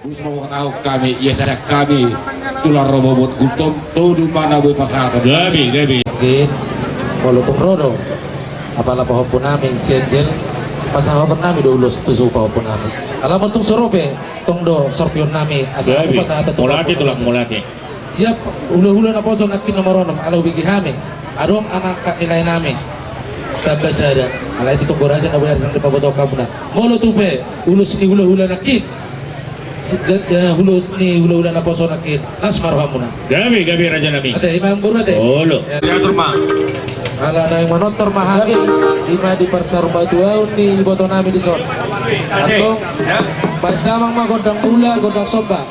Bisa mau tahu kami, ya saya kami tular robot gutom tuh di mana bu pasar. Gabi. Kalau tuh rodo, apalah pahopun namin sienjel, pasahopun namin dulu tusu pahopun namin. Alam tuh sorope, tong do sorpion namin asal Gabi. pasah atau Mulaki tulang mulaki. Siap ulu-ulu na poso nakin nomoronom alaw bigi hami. Adong anak kakilay namin. Tabas ada. Alay dito goraja na benar ng paboto kabuna. Molo tupe, ulus ni hula-hula nakit. Hulus ni hula-hula na poso nakit. Las marhamuna. Gabi raja nami. Ate imam guru ate. Olo. Diatur mah. Ala na yung manotor mahagi. Ima di parsar batuaw ni boto namin di son. Atong pagdamang magodang mula, godang soba.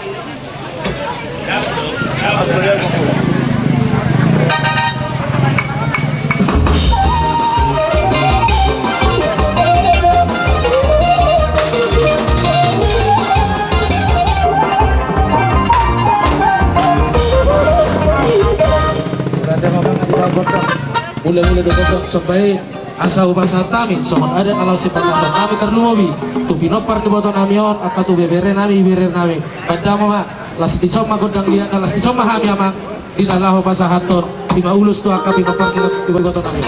Mula-mula dogok sampai asa ubasa tamin somon ada kalau si pasar kami terlumobi tu pinopar di boto namion akan tu bebere nami pada mama las di soma godang dia las di soma hami amang di dalam bahasa hator di ulus tu akan pinopar di boto nami.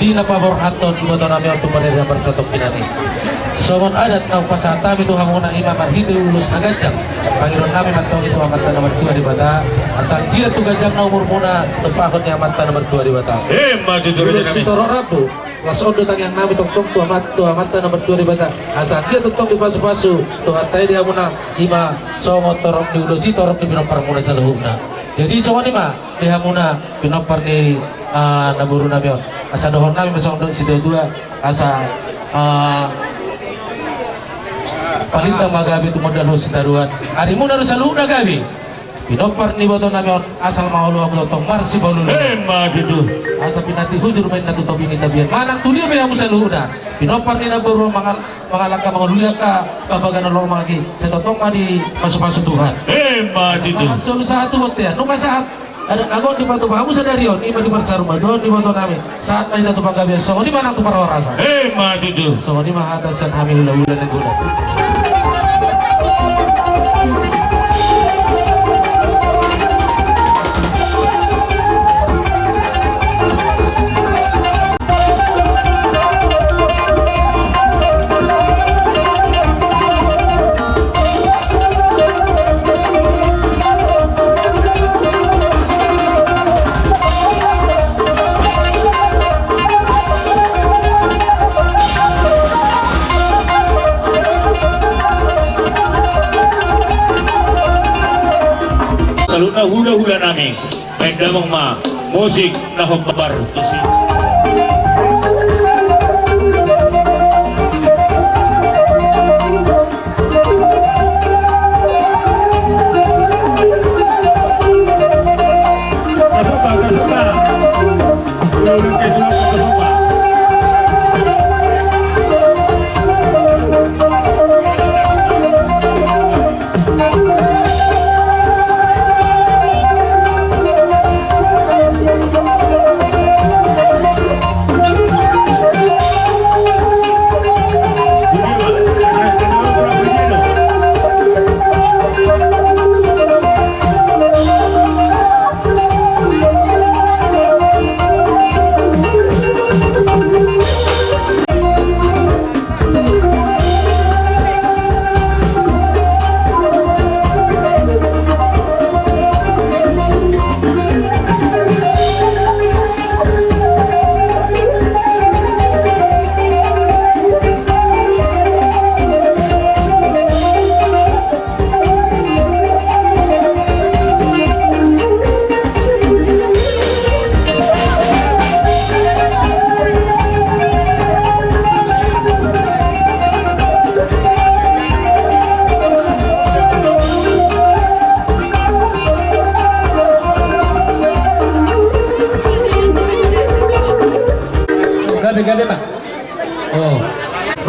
Di napabor aton iboto nami untuk mereka bersatu kinani. Somon adat nau pasata itu hamuna imam marhidu ulus nagajang. Pangiron nami matong itu amat nomor 2 di bata. Asal dia tu gajang nau murmuna tepahon yang amat nomor 2 di bata. Maju turun Ulus sitoro rabu. Las ondo tang yang nami tong tu amat nomor 2 di bata. Asal dia tutong di pasu-pasu. Tu hatai dia hamuna ima songo torok di ulusi torok di pinopar muna sa luhuna. Jadi somon ima di hamuna pinopar ni naburu nami asa dohon nami masang doon si dua asa palintang magabi tumodal ho si taruhan ari mo na rin sa luna gabi pinopar ni boto nami asal mahulu ako tong marsi balulu Maju asa pinati hujur main natutupi ni tabian manang tulia pa mo sa luna pinopar ni naburo mga langka mga lulia ka kabagan ng mga ki sa totong mani masuk-masuk Tuhan Maju solo sa hatu bote nung masahat ada lagu di batu bahamu sadarion ima di parsaru badon di batu nami saat main datu pagabian so di mana tu para rasa Maju so di mahatasan kami hula-hula na gulat. Salud na hula-hula namin. May damang musik na humpapar.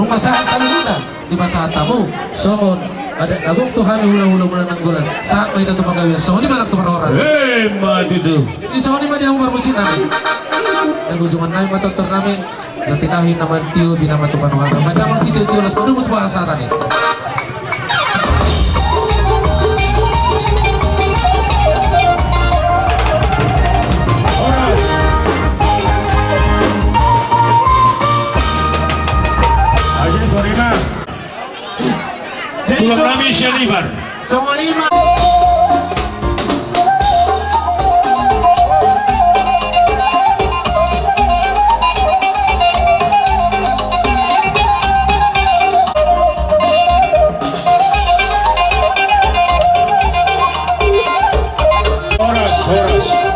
nung masa saluna di masa tamu songon ada nagong Tuhan hula-hula mula nanggulan saat may tatong pagawin songon di mana tuh oras Mati tu. di songon di mana ang bermusin namin nagusungan namin matotor namin sa tinahin naman tiyo binama to panuhara madamang si tiyo las padumot pa sa tani Aja Korima. Tulang kami siya libar. Horas.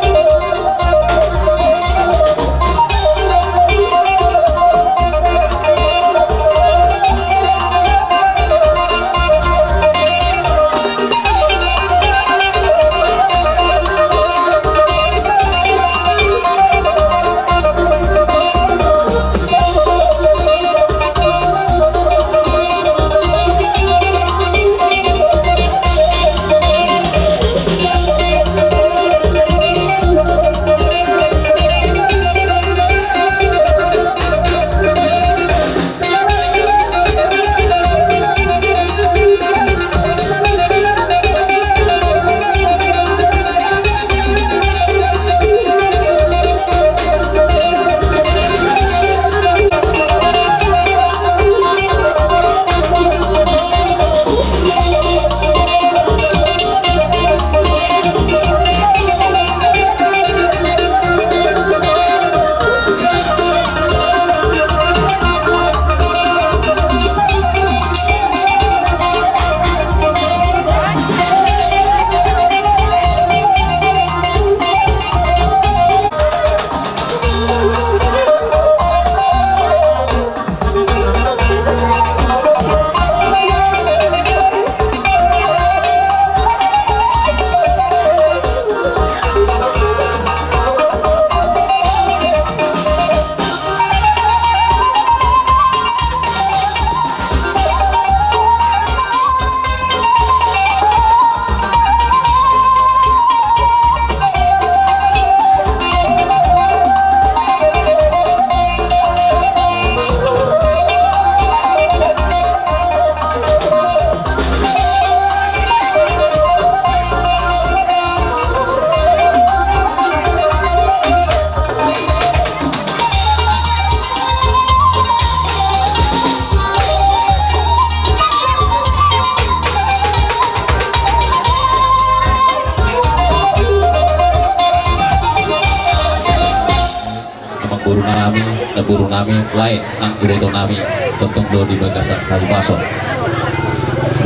Naburu nami lain nang iboto nami tentang do di bagasan Kalipason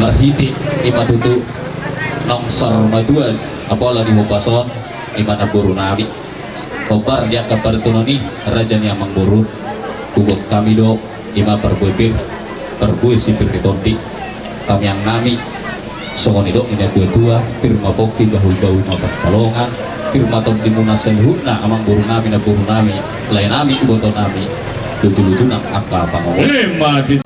marhiti ima tutu nongsor maduan apola di Hupason ima naburu nami obar dia kabar tunoni raja ni amang buru kubuk kami do ima perbuipir perbui sipir ditonti kami yang nami songon itu ini dua-dua firma pokti bahu-bahu mabat calongan firma tom timuna senhuna amang buru nami naburu nami lain nami iboto nami lucu-lucu nang apa ngomong Mati.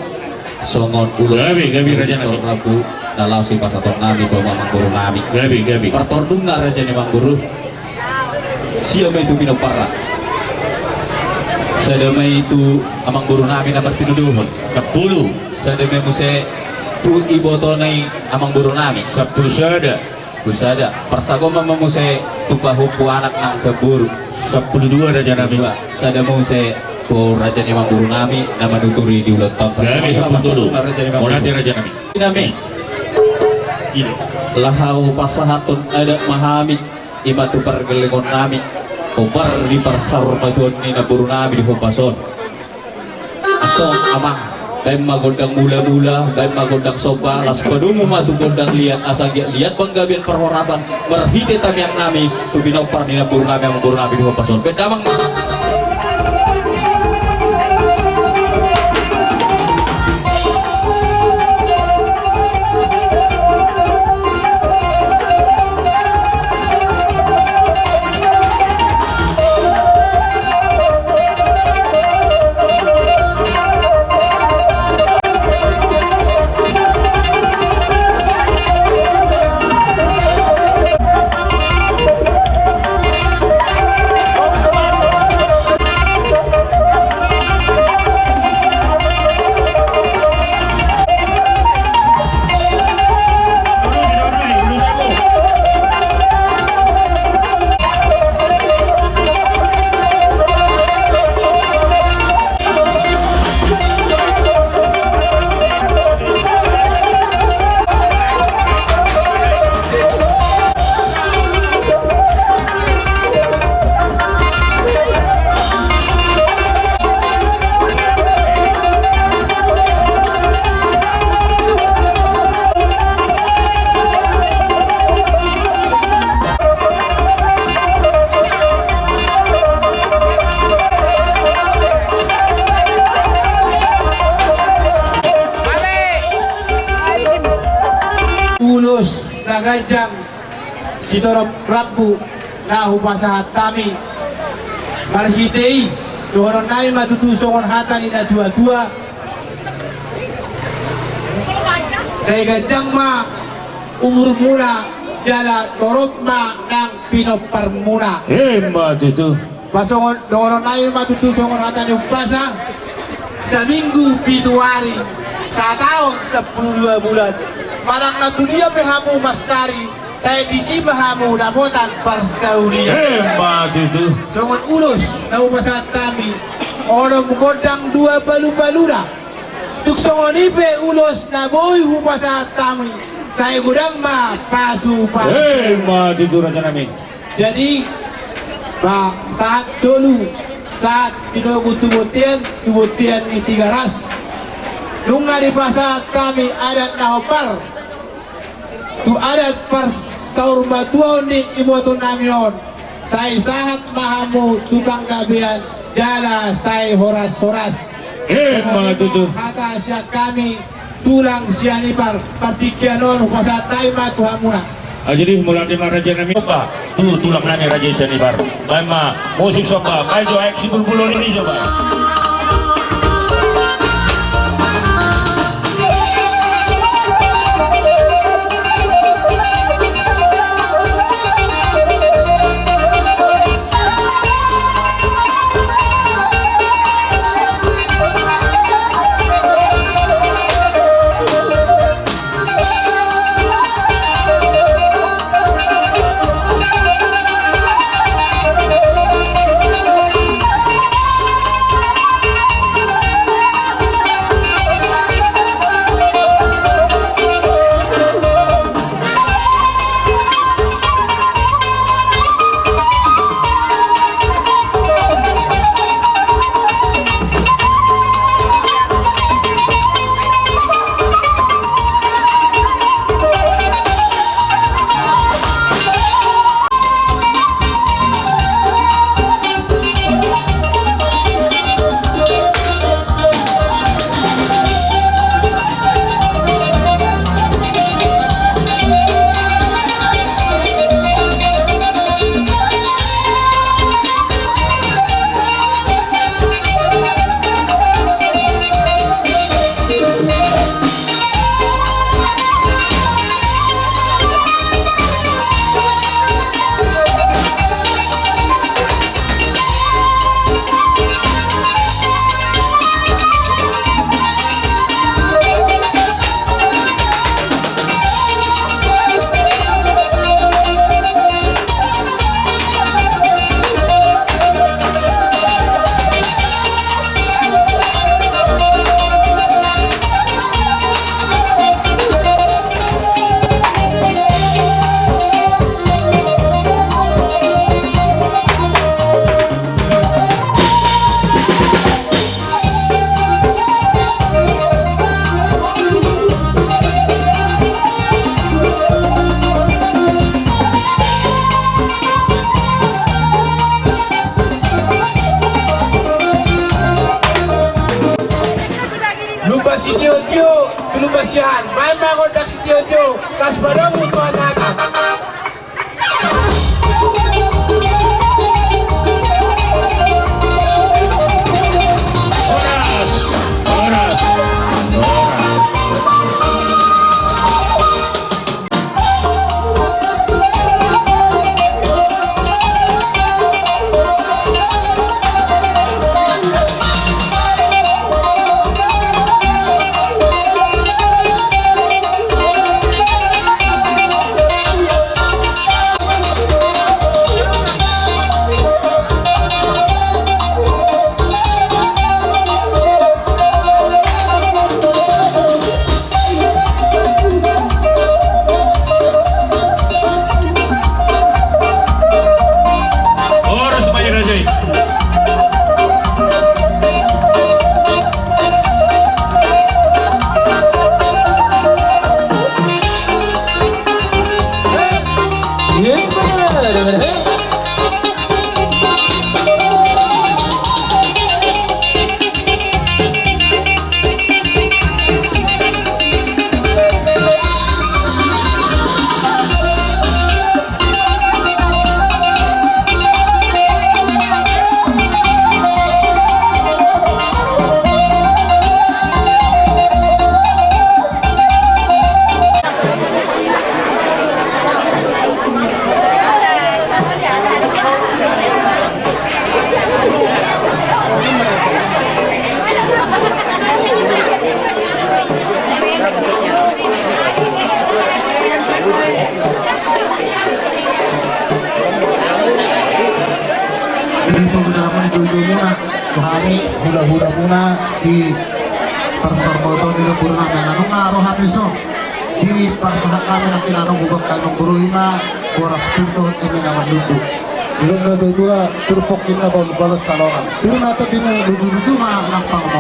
songon ulo Gabi raja nami. Rabu dalasi pasator nami bawa amang buru nami Gabi. pertordung na raja ni amang buru siapa itu pinopara sedemai itu amang buru nami na bertinuduhon 10. sedemai muse tu iboto nai amang buru nami Sabtu sada. Busada persagoma memuse tupahupu anak nang seburu 12 raja nami. sada muse tu raja ni amang buru nami nama nuturi di ulat tahun Gabi 10. Monati raja nami. nami Ini. lahau pasahatun ada mahami imatu pergelengon nami obar di persar matuan ni naburu nami di Hupason atau amang baik magondang mula-mula, baik magondang soba, las padumu matu gondang lihat asal lihat penggabian perhorasan merhite tamiang nami tu binopar ni naburu nami yang buru nami di Hupason bedamang magajang si Torop Rabu na hupasahat kami marhitei doon namin matutusongon hata ni na dua-dua sa gajang ma umur muna jala Torop ma ng pinopar muna Matutu. pasongon doon namin matutusongon hata ni hupasa sa minggu 7 hari sa taon 12 bulan marang na dunia pehamu masari saya disiba hamu nabotan parsaulia Matutu. songon ulos na upasat kami orang godang 2 balu-balura tuk songon ipe ulos na boy upasat kami saya gudang ma pasu Matutu raja namin. jadi saat solu saat tinogu tubutian ni 3 ras nung di pasat kami adat nahopar tu adat par saur batuan di imoton namion saya sahat mahamu tukang gabian jala saya horas-horas Matutu. hata siak kami tulang sianipar partikianon pasat taima tuhamuna Jadi mulai dari raja namin coba tuh tulang nani raja Sanibar. Mama musik soba, kayak jo aksi bulbulon ini coba. si Tio belum basihan main kontak si Tio kas padamu tuh asakan kami hula-hula muna di perserboto di lebur namin anong araw hamiso di parsahat namin ang tinanong bubag tanong buruhima oras pinto at kami naman luto Pero na ito turpok din na balot salongan. Pero nato din luju-luju ng pangmo.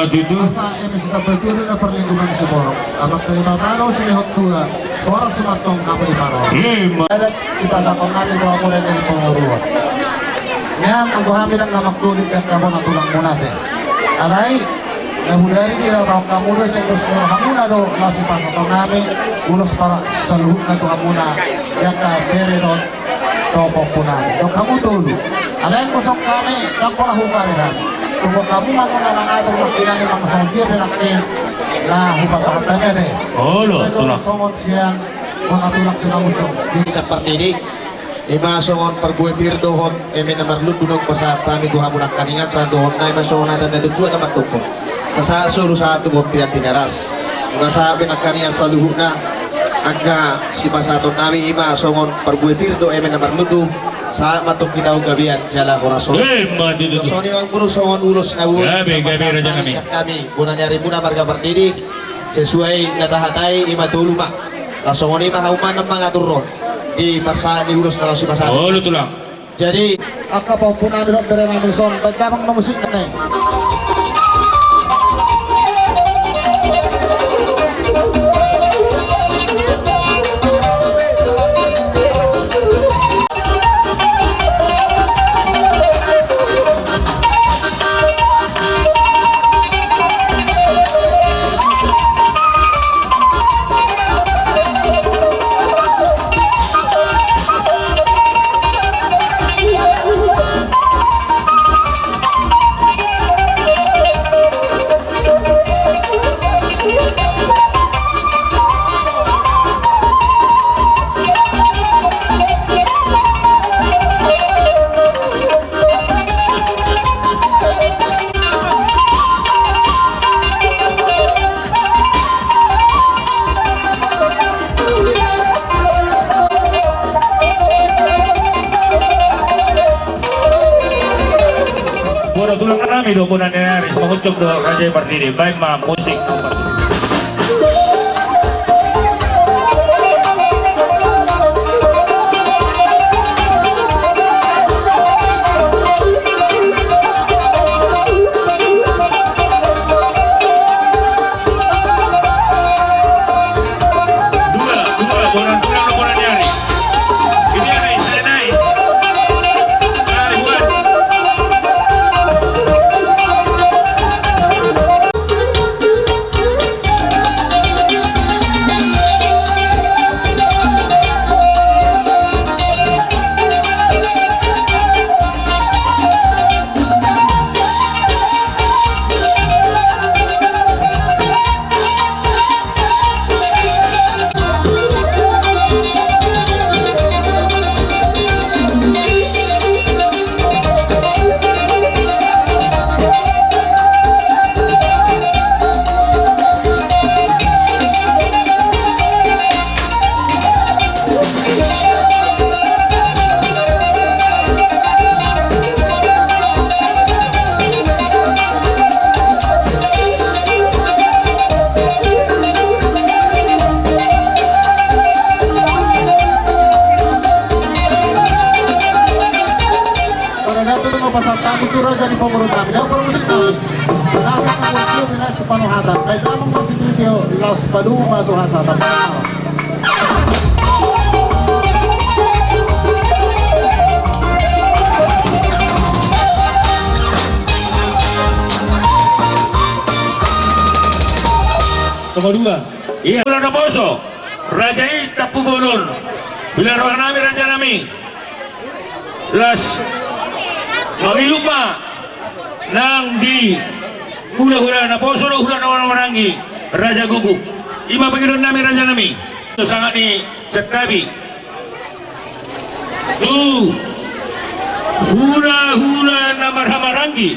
Dito. Asa emis na pagturo na perlingkungan si Borok. Amak terima taro sinihot tua. Oras sumatong ako di paro. Ada si pasakon namin ko ako dari penguruan. Yan ang buhamin ang namaktulit at kamo na tulang muna te. Aray, nahudari nila tao kamu na sa gusto kamu na do nasi pasakon namin. Ulos para sa luhut na to kamu na. Yaka bere do topok po namin. Do kamu tulo. Alain kusok kami, kang pala hukarihan. Kung kamu mamo na mga itong makilan ng mga sangkir na nakin na hupasakatan niya de. Olo, tulak. Songot siyan kung natulak sila utong. Sa partidik imasongon perbuetir dohon namarlud dunog pa sa tami duha mo ng kaningat sa dohon na imasongon natin na dudua na magtungkol sa sasulo sa atong tiyan tinaras mga sabi ng kaningat sa luho na agna si pasaton nami imasongon perbuetir do namarlud sa matong kitaw gabian jala korason Dito. so ni ang puro songon ulos na ulo Gabi raja kami. kami kuna nyari muna marga partidik sesuai natahatay imatuluma lasongon imahauman ng mga turun di parsaan di urus kalau si pasar. Olo, tulak. Jadi Aka pa po namin ang bere namin son. Pagdamang mamusik na eh. Puro tulak na namin do kuna nangyari sa mahudyog do Raja Partidi. Baik ma musik. Kami itu raja di pemurut kami. Dah orang musik kami. Nah, kami itu bila kepanuhatan. Baik dalam masih itu las padu matu hasatan. Nomor 2. Iya. Bulan Poso. Raja Tapu Bolon. Bila roh nami raja nami. Las Magilupa nang di hula-hula na Poso na hula na orang marangi Raja Guguk. Ima pangiran nami raja nami. Ito sangat ni Catabi. Tu hula-hula na marhamarangi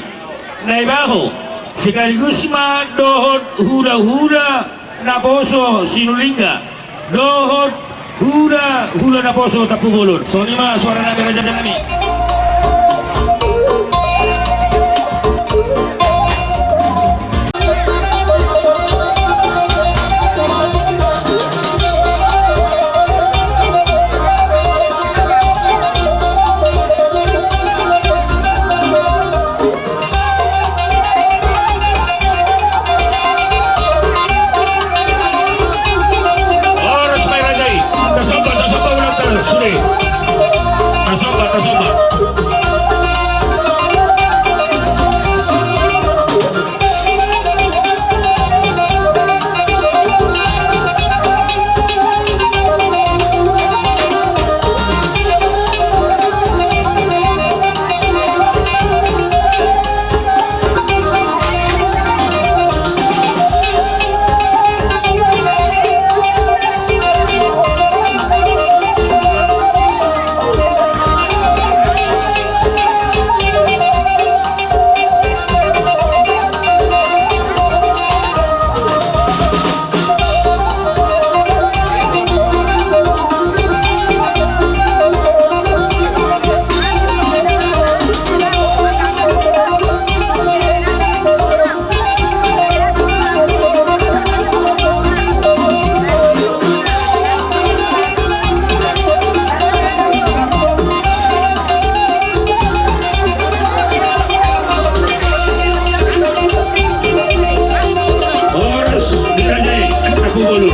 na ibaho. Sekaligus ma dohot hula-hula na Poso Sinulingga. Dohot hula-hula na Poso Tapu Bolon. So lima suara nami raja nami. Dirajai Aku Bolu.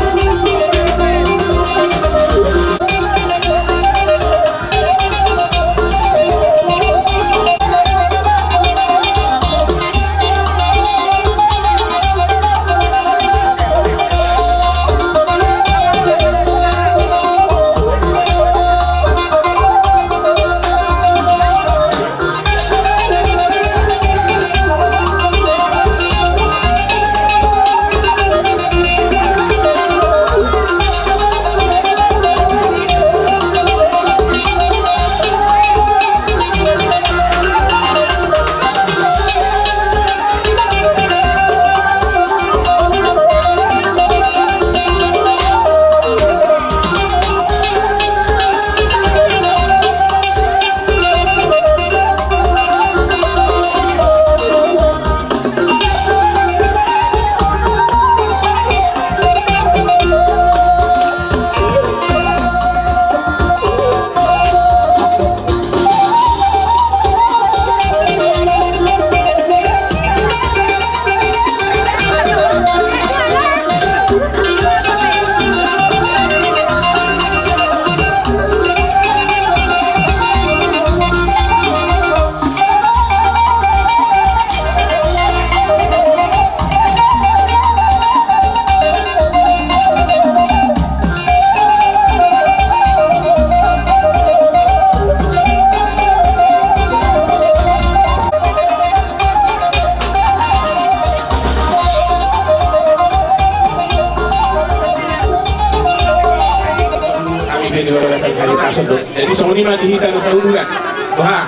Jadi songonima dihita sa uluran. Wah.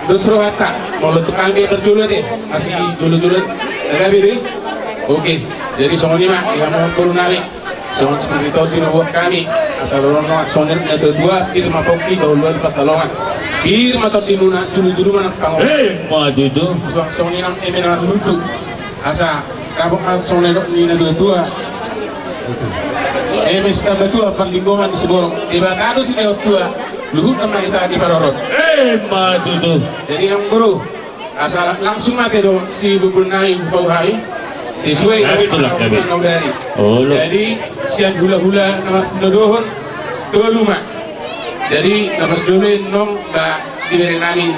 Dusro hatta. Mau tukang dia berjulut masih julut-julut. Ada biri. Oke. Jadi songonima yang mau kurunami. Songon seperti itu dinubuat kami. Asal orang sonen ada dua firma pokti bahwa di pasalongan. Firma atau dinuna julu-julu mana kang. Maju itu. Sebab songonima emena dulu. Asa kabuk sonen ini dua. MS tabatua perlingkungan di Seborong. Ibadah si lewat tua. Luhut nama kita di Parorot. Maju itu. Jadi yang guru asal langsung mati do si bubunai bauhai sesuai dengan dari. Jadi siang hula-hula nomor dodohon dua luma. Jadi nomor dulu nom ba diberi nami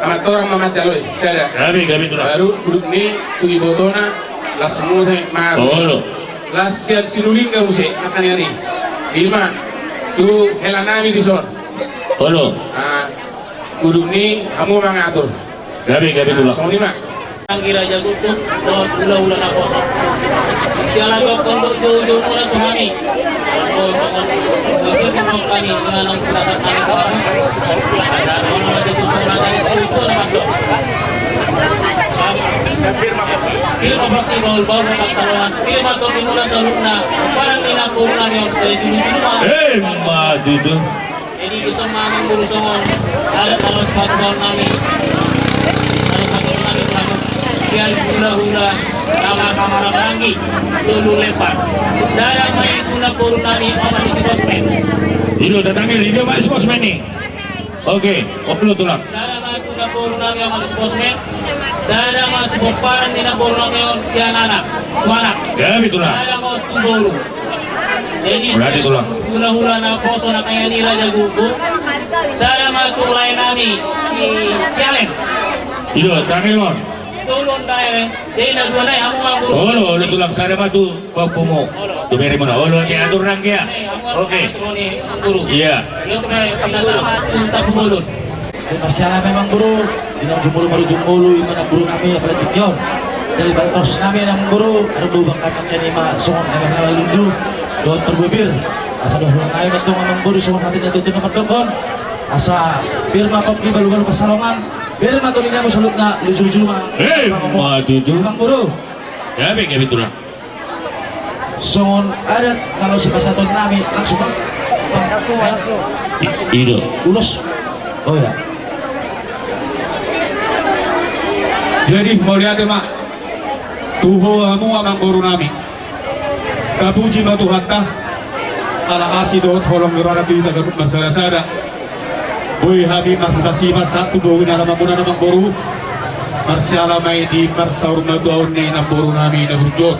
amat orang mama caloi. Saya Kami itu lah. baru duduk ni tu ibu tona langsung saya maru. Lasian sinuling ka musik akan yani. Ilma tu helanami di son. Duduk ni kamu mengatur. Kami itu lah. Song lima. Anggi Raja Gutuk, Lord Ula-Ula na Poso. Siya lang kondok jauh-jauh muna tuhani. Mungkin memang kami menanam perasaan kami orang. Ada orang yang ditutup naga itu naman do. Firma bakti bawal-bawal na kasaluan. Firma to pinula sa luna. Parang inapuro namin ang sa dulu-dulu. Maju itu. Jadi gusto mamang burusongon. Ada kalau sepatu bawal namin. Sial hula-hula nama kamar rangi dulu lepas. Saya main guna korunami apa di bosmen. Itu datangnya dia masih bosmen nih. Oke, oplo tulang. Saya main guna korunami apa di bosmen. Saya mau boparan di korunami si anak, anak. Ya itulah. Saya mau tuburu. Jadi hula-hula na poso na kaya ni Raja Gugu. Saya mau tulay nami si Sialen. Itu datangnya Tulong dahil, di nagwa na amo ang guru. Olo tulang sana mah tu papumo. Tu meri mana? Olo dia atur rang dia. Oke. Iya. Yung pinasama punta pumulot. Pasyalah memang guru, dinang jumulu baru jumulu imana guru kami apalagi yun. Dari batas kami ng guru, lubang kami ni ma sungon na nalalundu, doon perbibir. Asa doon tayo na itong amang guru sungon natin natuto na katokon. Asa firma pagki balu-balu pasalongan. Biar matulina mo sulok na lujuju maju itu. Bang guru. Ya itulah. Sungon adat kalau si pasaton namin langsung bang. Itu. Ulos. Oh ya. Jadi melihat mak tuho amu amang guru nami kapuji ma Tuhan tah ala asi doot holong ngerana kita garut masara-sara boy habi maktasi mas satu bawin alam amuna namang guru Marsialamay di marsaur na doon ni naburo namin na burjot.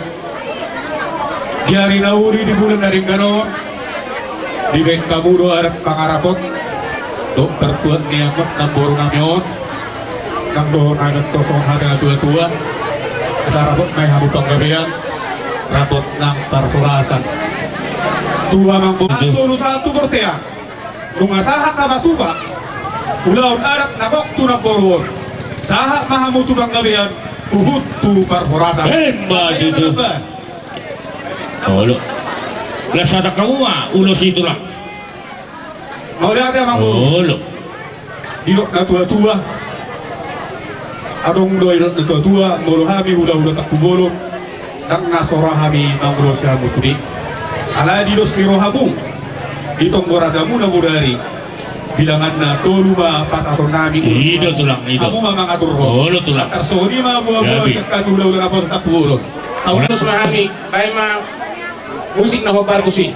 Diari na uri di bulan na rin ganon. Di Bengkamudo at pangarapot. Dokter tuat ni amat naburo namin yun. Nang agad to sa hati na tua-tua. Kasarapot may habupang gabihan. Rapot ng parsurasan. Tua mang bumasuro sa tukortea. Nung asahat na batuba. Ulaw arat na kokto na porwon. Sahat mahamutu bang gabihan. Uhut tu parsurasan. Hemba itu. Olo. Lasada kamu mah ulos itulah. Mau lihat ya mang Olo. Dilok na tua-tua. Adong doi na tua-tua. Molo hami hula-hula tak kubolong. Nang nasora hami mangro siya musudi. Ala dilos kiro habung. Itong gorazamu na mudari. Bilangan na toluma pas ato nami. Ido tulang itu. Aku mamang atur ho. Olo tulang. Tarsoni ma buah-buah sekat hula-hula na pos tak kubolong. Aulos mahami. Baik ma musik na hobar ko si.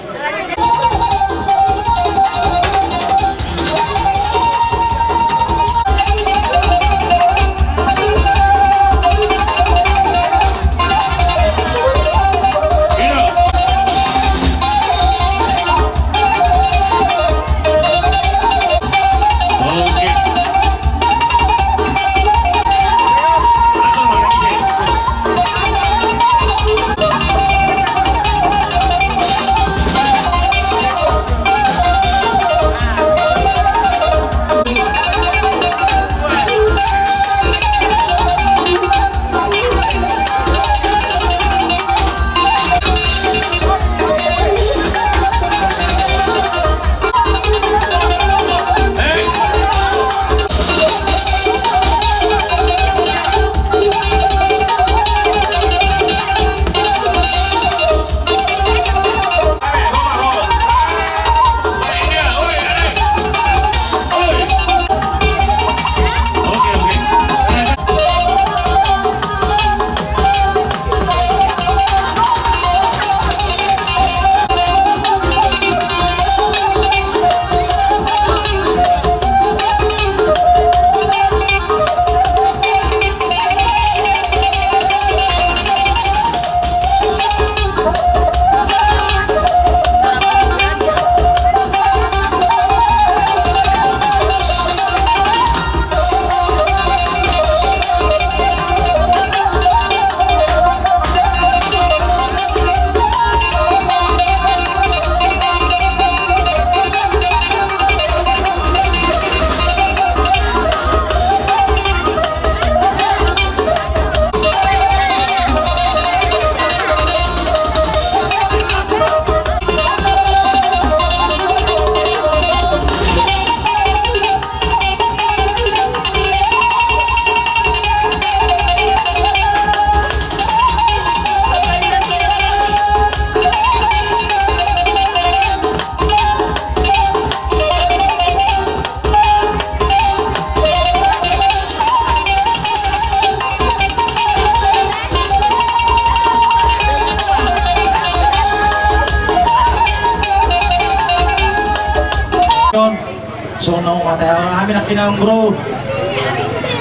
So nung mateo namin ang kinang bro.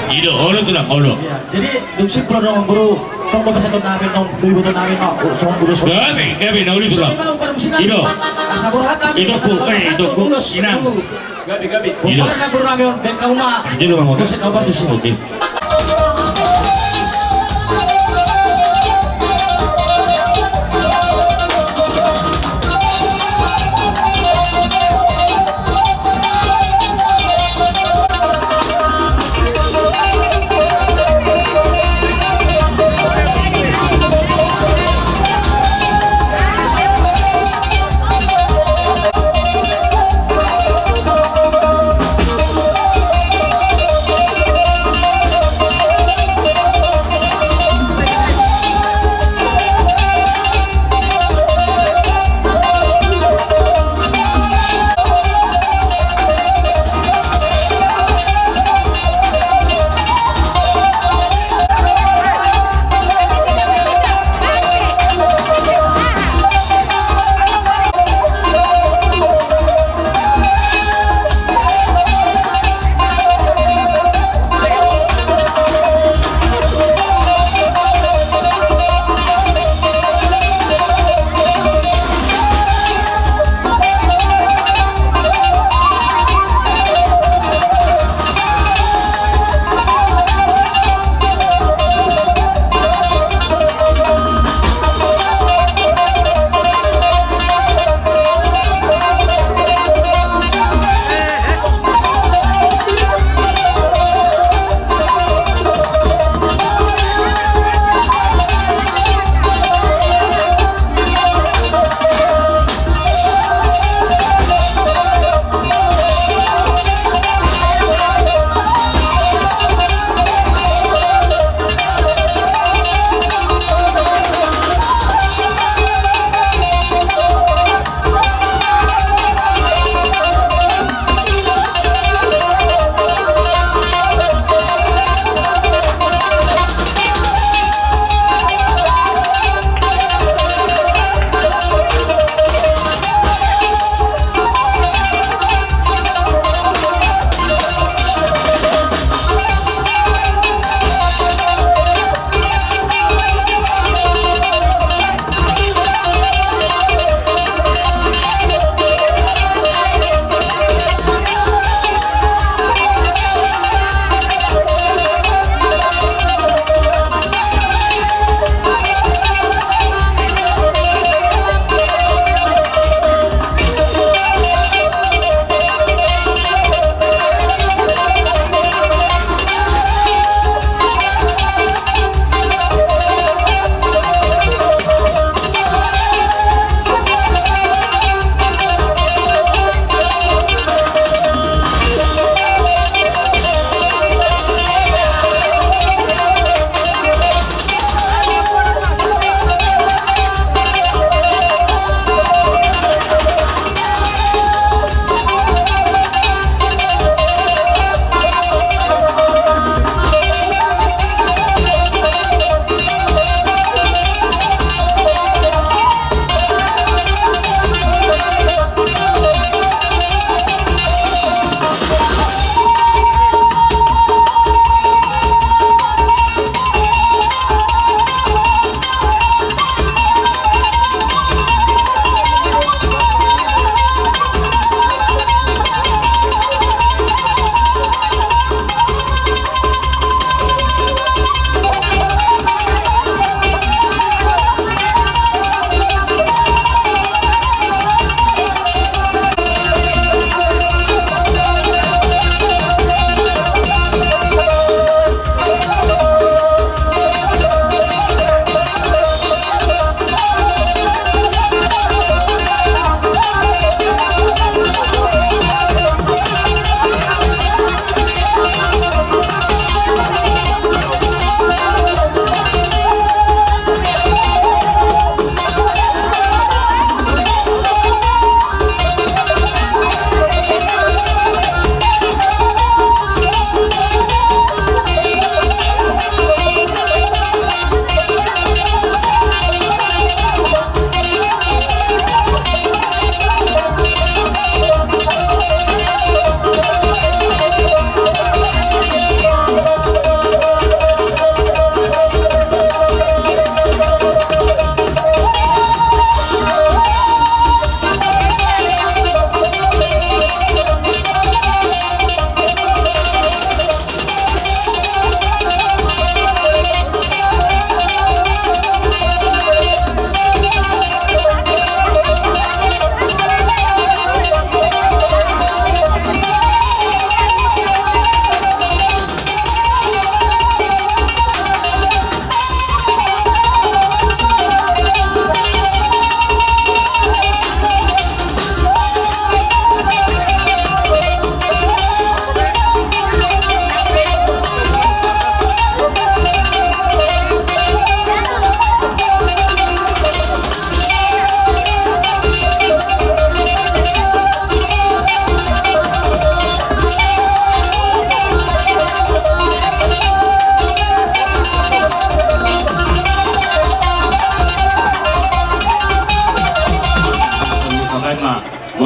Ido, olo tulang, olo. Iya. Jadi yung simpro nung bro, tong do pasaton namin nung duibuton namin no, so bro so. Gabi, nauli tulang. Ido. Asa burhat namin. Ido po, inang. Gabi. Ido. Para na bro namin, ben kamu ma. Ido lang ako. Kasi over to see. Okay.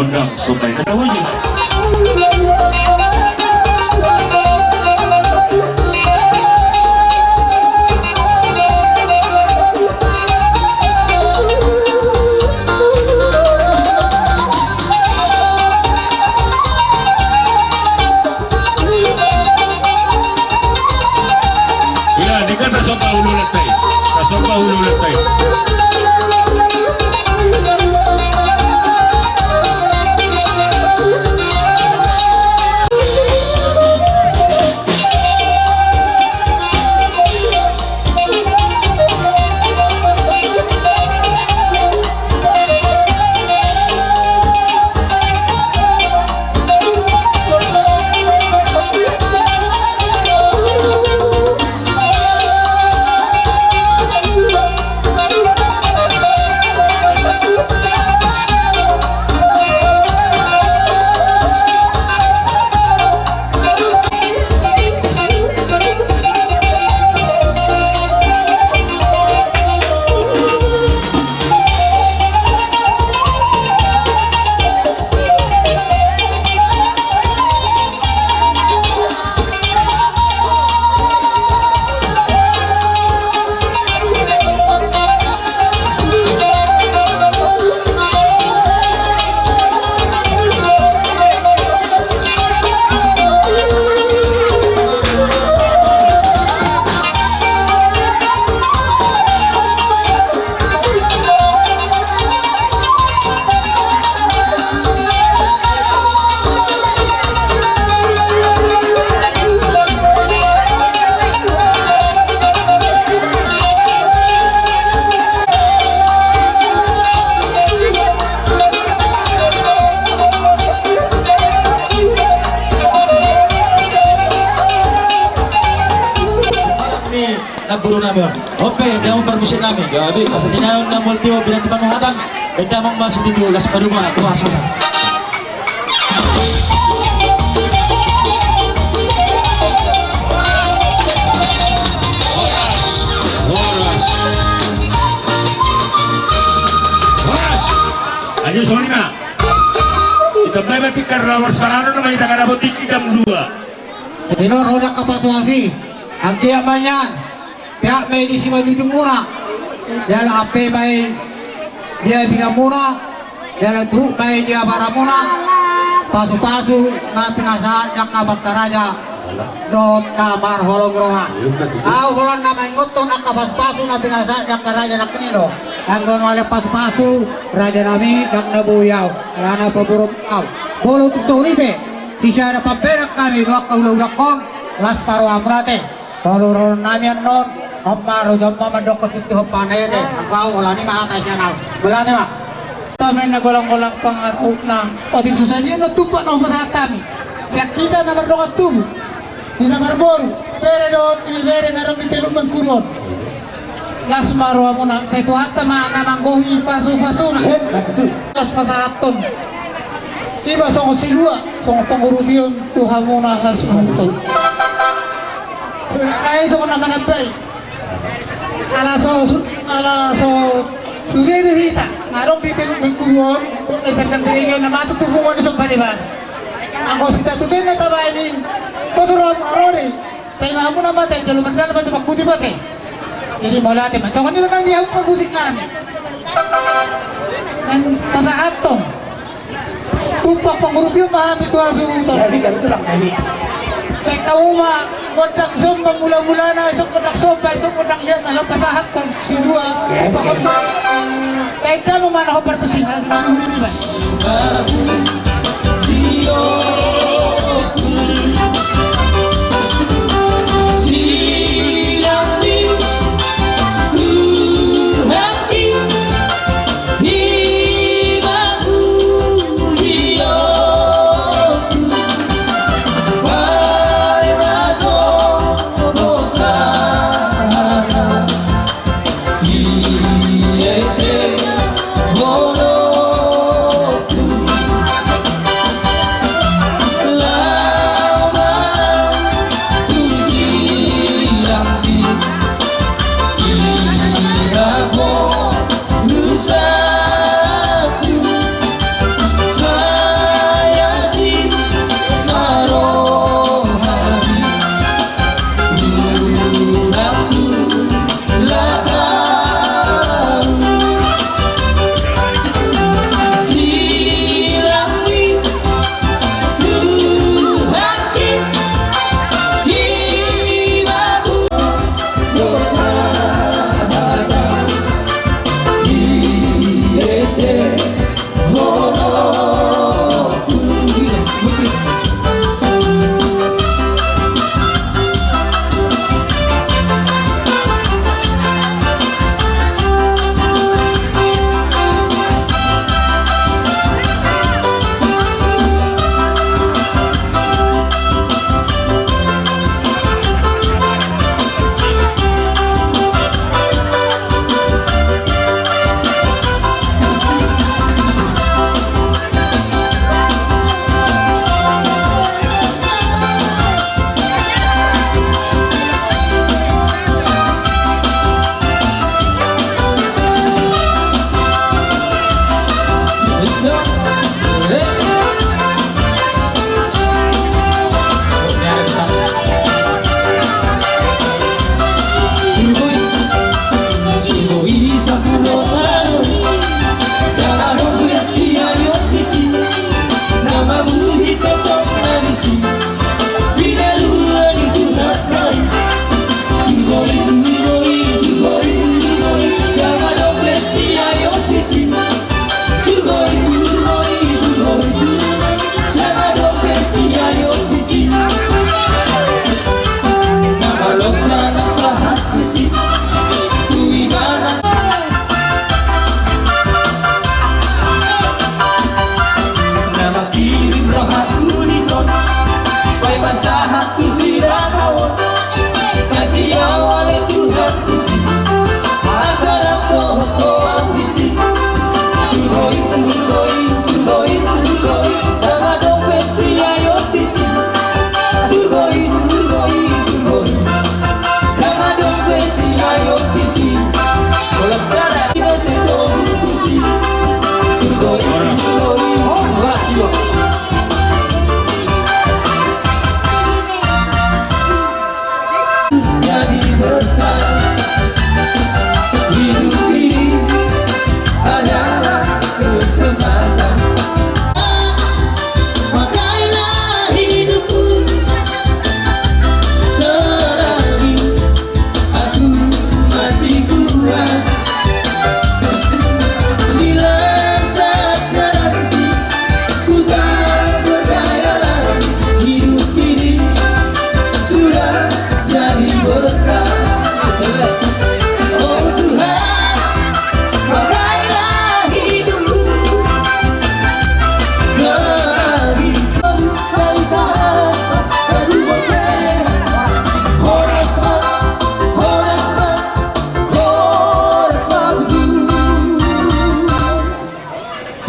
Gondang Sungai Ketawuji. Ya, ini kan Rasopa Hulu Letai. Rasopa Hulu Letai. Naburu namin. Oke, dia mau permisi namin. Jadi, Kasih na multiyo binati panuhatan. Beda mong masih dito las paduma tuhaso na. Horas. Ayo Solina. Kita may tikar lawar sarano na may taga butik jam 2. Tinuro na kapatuasi. Ang tiyaman yan. Pihak may di si Majujung muna. Dahil ape may dia bingang muna. Dahil truk may dia bara muna. Pasu-pasu na pinasaan yang kabaktaraja. Dot kamar holong roha. Au holan na may nguton ang kabas-pasu na pinasaan yang karaja na kanino. Ang doon wala pasu-pasu. Raja nami ng nabuyaw. Karana paburong kau. Bolo tuk sa uripe. Sisa na pamperak kami. Nuak kaulaw-ulak kong. Las paro amrate. Tolong namian non. Amma rojom mama dokot itu panai deh. Engkau ulani mah atasnya nau. Belane mah. Kami nagulang-gulang pangarap na pati susahnya natupak na umat kami. Siya kita na mardokat tubuh. Di na marboru. Pere doon, inibere na rin itilong magkuron. Las marwa mo na. Sa ito hata namanggohi pasu-pasu na. Las pasahaton. Iba sa kong silua. Sa kong pangurusyon. Tuhan mo na sa sumuntol. Kaya sa kong naman nabay. Ala so sudah dihita narong bibig mengkuruan kung nagsagdang bilingan na matutupungan isang baliban ang kosita tutin na tabainin pasuram arori tayo mahamu na matay jaluman na naman magkuti batay jadi mula natin so kanila nang biyahong pag-usik namin ng pasahat to tumpak pangurupyo mahamit ko ang surutan Pek kauma gondang somba mula-mula na isang gondang somba isang gondang yan alam pasahat pang silua pakot pek ka mo man ako partusingan manuhuli ba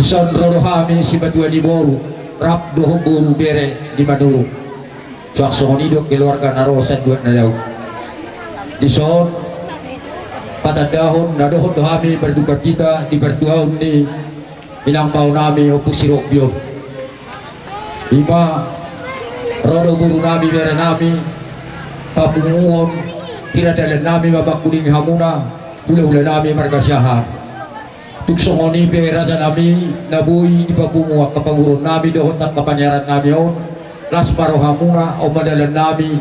Sondro kami si Batua di Boru rap doho buru bere di Maduro suaksong hidup keluarga narosan buat nalaw di son pada dahon na doho kami berduka cita di bertuahun ni ilang bau nami opus sirokbyo ima rodo buru nami bere nami papunguhon kira dalan nami mabakuling hamuna hula-hula nami markasyahan tuksongoni pera nami nabuhi di papunguha kapanguron nami doon at kapanyaran nami on las parohamuna o madalan nami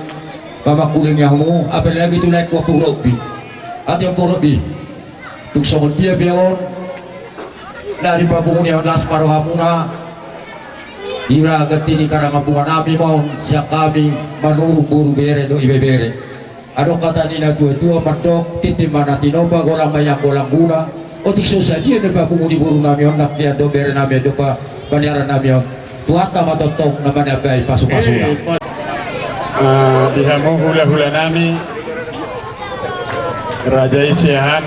mamakuling yamu apel lagi tulay ko purobi at yung purobi tuksongon dia beon dari papunguh yang las parohamuna ira ganti ni karangabungan nami mon siya kami manurong buru bere do ibe bere ano kata ni na tua matok titimana tinoba golang mayang golang guna otik susah dia na pumudi buru namion nak dia do bere nami do pa panyaran namion tuata matotong naman abay pasok-pasok na dihamu hula-hula nami Raja Isiahan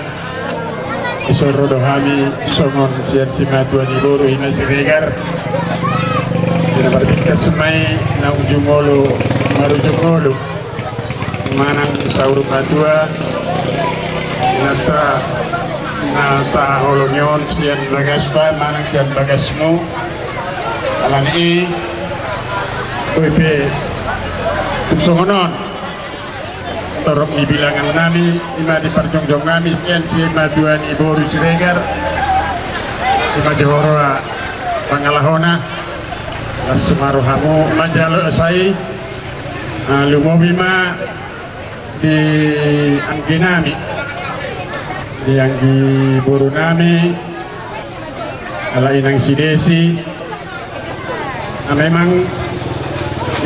isoro dohami somon sian simatua ni buru ina siregar ina bertingkat semai na ujungolo marujungolo manang sauru matua nata holonyon sian bagaspa manang sian bagasmu alani WP tuksongonon torok di bilangan nami ima di perjongjong nami sian sian dua ni boru siregar ima johoroa pangalahona Sumaruhamu manjalo asai lumobima di anggi nami di anggi buru nami ala inang si Desi memang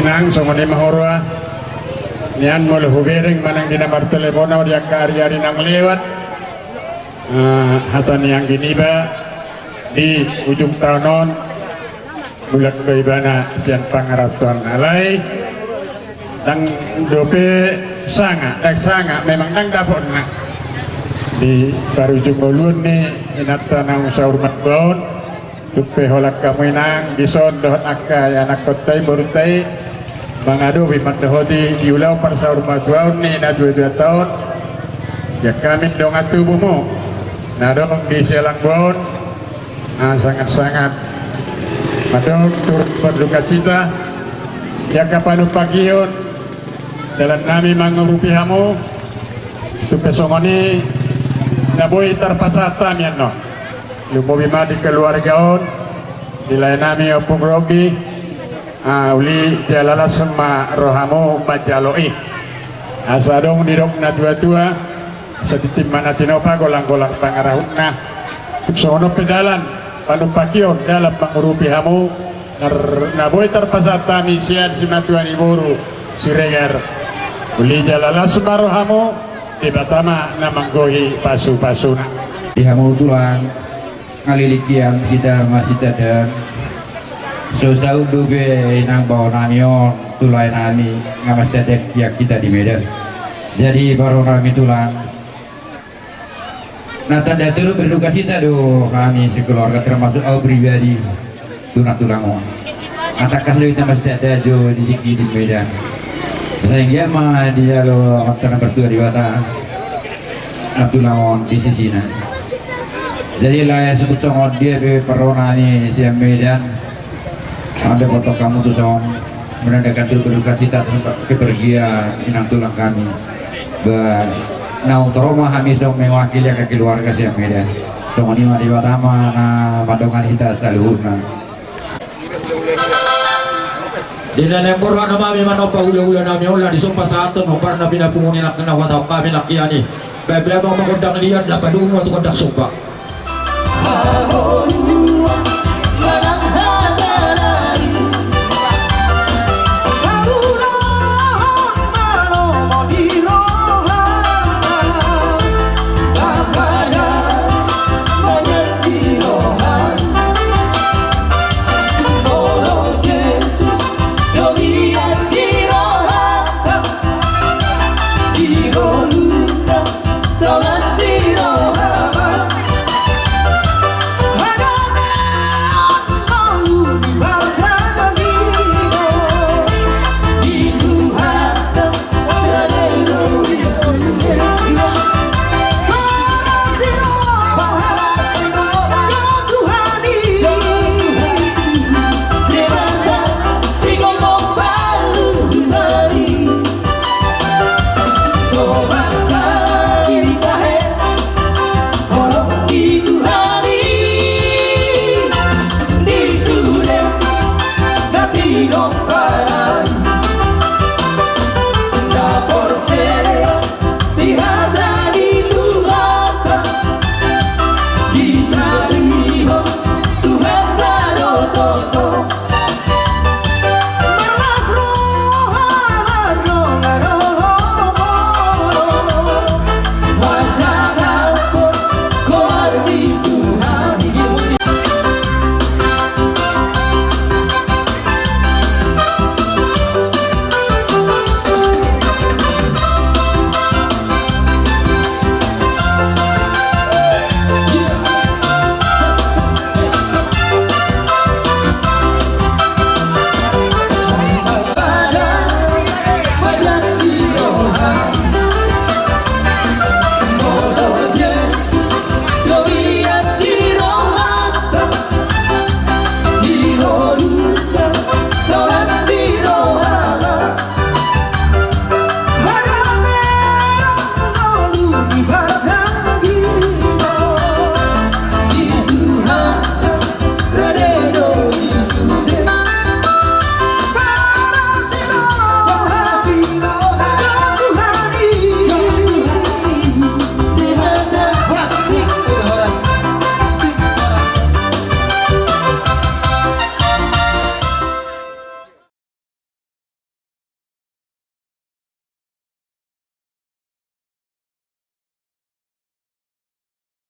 inang songoni mahorwa nian mo hubereng manang di nomor telepon dia hari-hari nang lewat hatan yang giniba di ujung tahun bulan baibana sian pangaratuan alai dang dope sanga memang dang dapot nak di baru jumulun ni inata nang saurmat baun tupe holak kamu inang bison dohot akka ya anak kotai borutai mangadu bimat dohoti diulau par saurmat baun ni na 2 tahun siak kami dong atu bumu na dong di selang baun sangat-sangat madong turut berduka cita ya kapanu pagion dalam nami mangurupi hamu tupe songoni naboy tarpasata mian no lupo bima di keluargaon dilay nami opung robi uli jalala sama rohamu majaloi asadong didok na tua-tua setitim mana tinopa golang-golang pangarahuna sono pedalan panupakion dalam pengurupi hamu naboy tarpasata misian simatuan iburu siregar uli jalala sama rohamu di Batama na manggohi pasu-pasuna di hamu tulang ngalilikian kita masih ada sosau dobe nang bawa namion tulai nami ngamas tedek ya kita di Medan jadi baru nami tulang nah tanda turut berduka cita do kami sekeluarga termasuk aku pribadi tulang atakas kita masih ada jo di Medan sehingga mah dia lo antara bertua di Batam Abdullah di sisi na jadi lah sebut songon dia be peronani siam Medan ada foto kamu tuh song menandakan turut berduka cita tempat kepergian inang tulang kami nau trauma kami song mewakili ke keluarga siam Medan songon ini di Batam na padongan kita seluruhnya di dalam borang kami manopa ula-ula nami ulah disumpah satu nopar na pinapunguni na kena watau kami nakiani bebel bang mengundang lihat dapat dungu atau kondak sumpah